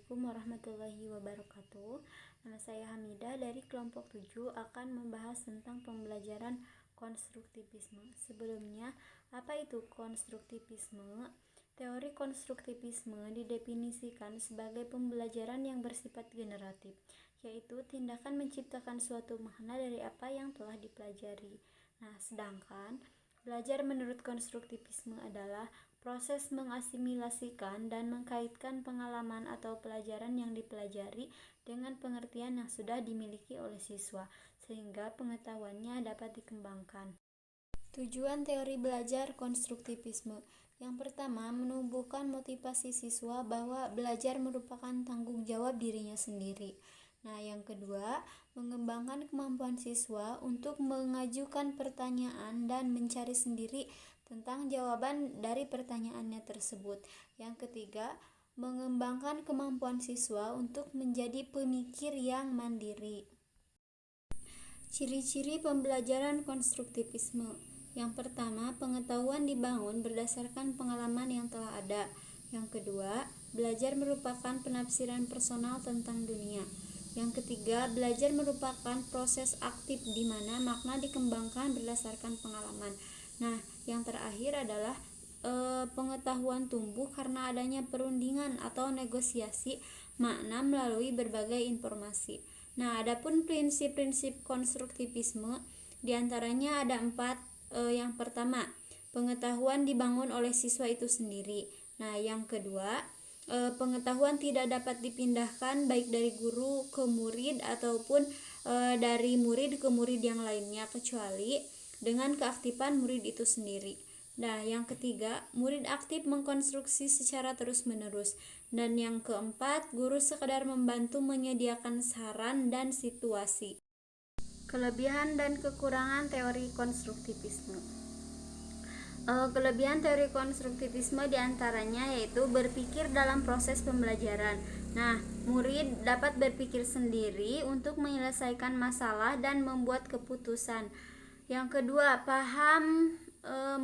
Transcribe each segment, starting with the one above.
Assalamualaikum warahmatullahi wabarakatuh. Nama saya Hamidah dari kelompok 7 akan membahas tentang pembelajaran konstruktivisme. Sebelumnya, apa itu konstruktivisme? Teori konstruktivisme didefinisikan sebagai pembelajaran yang bersifat generatif, yaitu tindakan menciptakan suatu makna dari apa yang telah dipelajari. Nah, sedangkan belajar menurut konstruktivisme adalah proses mengasimilasikan dan mengkaitkan pengalaman atau pelajaran yang dipelajari dengan pengertian yang sudah dimiliki oleh siswa, sehingga pengetahuannya dapat dikembangkan. Tujuan teori belajar konstruktivisme. Yang pertama, menumbuhkan motivasi siswa bahwa belajar merupakan tanggung jawab dirinya sendiri. Nah, yang kedua, mengembangkan kemampuan siswa untuk mengajukan pertanyaan dan mencari sendiri tentang jawaban dari pertanyaannya tersebut. Yang ketiga, mengembangkan kemampuan siswa untuk menjadi pemikir yang mandiri. Ciri-ciri pembelajaran konstruktivisme. Yang pertama, pengetahuan dibangun berdasarkan pengalaman yang telah ada. Yang kedua, belajar merupakan penafsiran personal tentang dunia. Yang ketiga, belajar merupakan proses aktif di mana makna dikembangkan berdasarkan pengalaman. Nah, yang terakhir adalah pengetahuan tumbuh karena adanya perundingan atau negosiasi makna melalui berbagai informasi. Nah, adapun prinsip-prinsip konstruktivisme diantaranya ada 4. Yang pertama, pengetahuan dibangun oleh siswa itu sendiri. Nah, yang kedua, pengetahuan tidak dapat dipindahkan baik dari guru ke murid ataupun dari murid ke murid yang lainnya kecuali dengan keaktifan murid itu sendiri. Nah, yang ketiga, murid aktif mengkonstruksi secara terus-menerus. Dan yang keempat, guru sekedar membantu menyediakan saran dan situasi. Kelebihan dan kekurangan teori konstruktivisme. Kelebihan teori konstruktivisme diantaranya yaitu berpikir dalam proses pembelajaran. Nah, murid dapat berpikir sendiri untuk menyelesaikan masalah dan membuat keputusan. Yang kedua, paham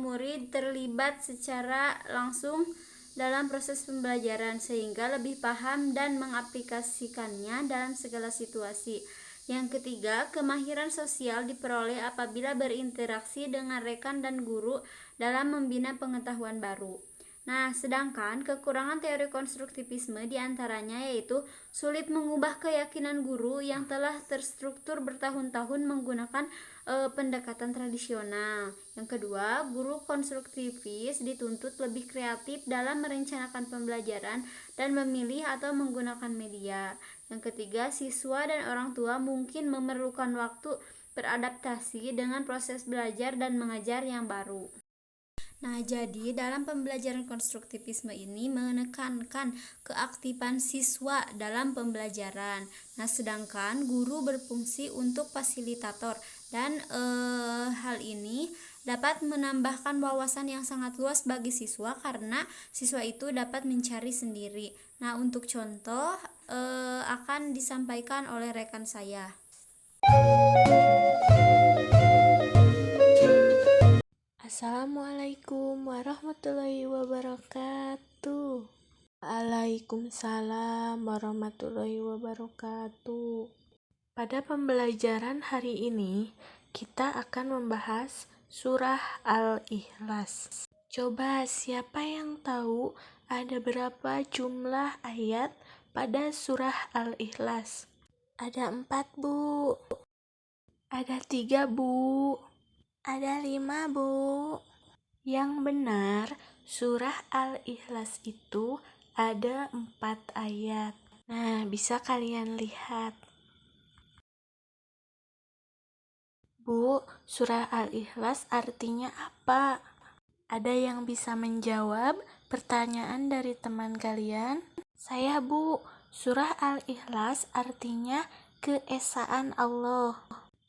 murid terlibat secara langsung dalam proses pembelajaran sehingga lebih paham dan mengaplikasikannya dalam segala situasi. Yang ketiga, kemahiran sosial diperoleh apabila berinteraksi dengan rekan dan guru dalam membina pengetahuan baru. Nah, sedangkan kekurangan teori konstruktivisme diantaranya yaitu sulit mengubah keyakinan guru yang telah terstruktur bertahun-tahun menggunakan pendekatan tradisional. Yang kedua, guru konstruktivis dituntut lebih kreatif dalam merencanakan pembelajaran dan memilih atau menggunakan media. Yang ketiga, siswa dan orang tua mungkin memerlukan waktu beradaptasi dengan proses belajar dan mengajar yang baru. Nah, jadi dalam pembelajaran konstruktivisme ini menekankan keaktifan siswa dalam pembelajaran. Nah, sedangkan guru berfungsi untuk fasilitator dan hal ini dapat menambahkan wawasan yang sangat luas bagi siswa karena siswa itu dapat mencari sendiri. Nah, untuk contoh akan disampaikan oleh rekan saya. Assalamualaikum warahmatullahi wabarakatuh. Waalaikumsalam warahmatullahi wabarakatuh. Pada pembelajaran hari ini, kita akan membahas surah Al-Ikhlas. Coba siapa yang tahu ada berapa jumlah ayat pada surah Al-Ikhlas? Ada 4, Bu. Ada 3, Bu. Ada 5, Bu. Yang benar, surah Al-Ikhlas itu ada 4 ayat. Nah, bisa kalian lihat. Bu, surah Al-Ikhlas artinya apa? Ada yang bisa menjawab pertanyaan dari teman kalian? Saya, Bu. Surah Al-Ikhlas artinya keesaan Allah.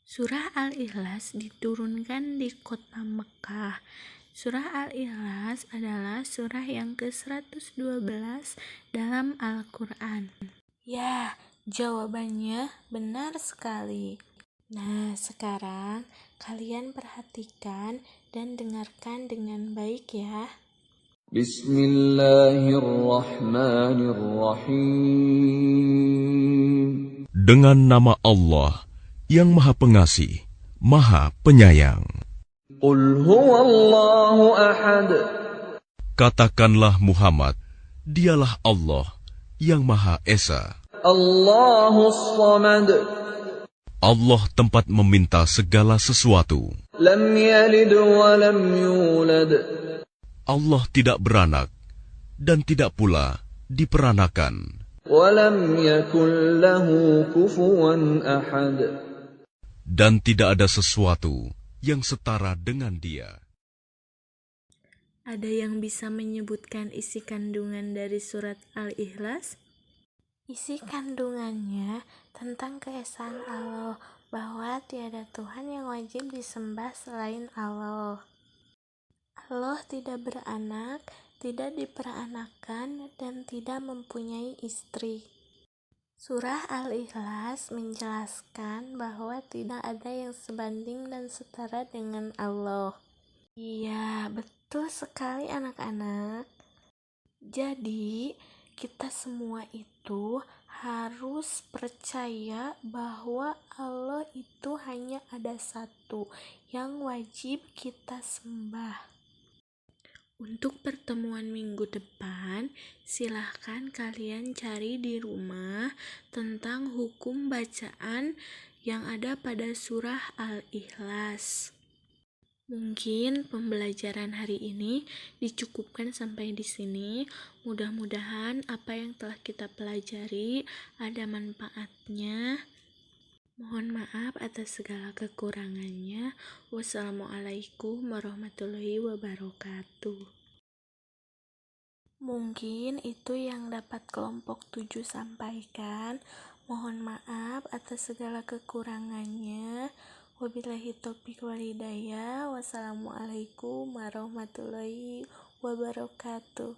Surah Al-Ikhlas diturunkan di kota Mekah. Surah Al-Ikhlas adalah surah yang ke-112 dalam Al-Quran. Ya, jawabannya benar sekali. Nah, sekarang kalian perhatikan dan dengarkan dengan baik ya. Bismillahirrahmanirrahim. Dengan nama Allah yang Maha Pengasih, Maha Penyayang. Qul huwallahu ahad. Katakanlah Muhammad, dialah Allah yang Maha Esa. Allahus samad. Allah tempat meminta segala sesuatu. Lam yalid wa lam yulad. Allah tidak beranak dan tidak pula diperanakan. Wa lam yakul lahu kufuwan ahad. Dan tidak ada sesuatu yang setara dengan Dia. Ada yang bisa menyebutkan isi kandungan dari surat Al-Ikhlas? Isi kandungannya tentang keesaan Allah, bahwa tiada Tuhan yang wajib disembah selain Allah. Allah tidak beranak, tidak diperanakan, dan tidak mempunyai istri. Surah Al-Ikhlas menjelaskan bahwa tidak ada yang sebanding dan setara dengan Allah. Iya, betul sekali anak-anak. Jadi, kita semua itu harus percaya bahwa Allah itu hanya ada satu yang wajib kita sembah. Untuk pertemuan minggu depan, silahkan kalian cari di rumah tentang hukum bacaan yang ada pada surah Al-Ikhlas. Mungkin pembelajaran hari ini dicukupkan sampai di sini. Mudah-mudahan apa yang telah kita pelajari ada manfaatnya. Mohon maaf atas segala kekurangannya. Wassalamualaikum warahmatullahi wabarakatuh. Mungkin itu yang dapat kelompok 7 sampaikan. Mohon maaf atas segala kekurangannya. Wabillahi taufiq wal hidayah. Wassalamualaikum warahmatullahi wabarakatuh.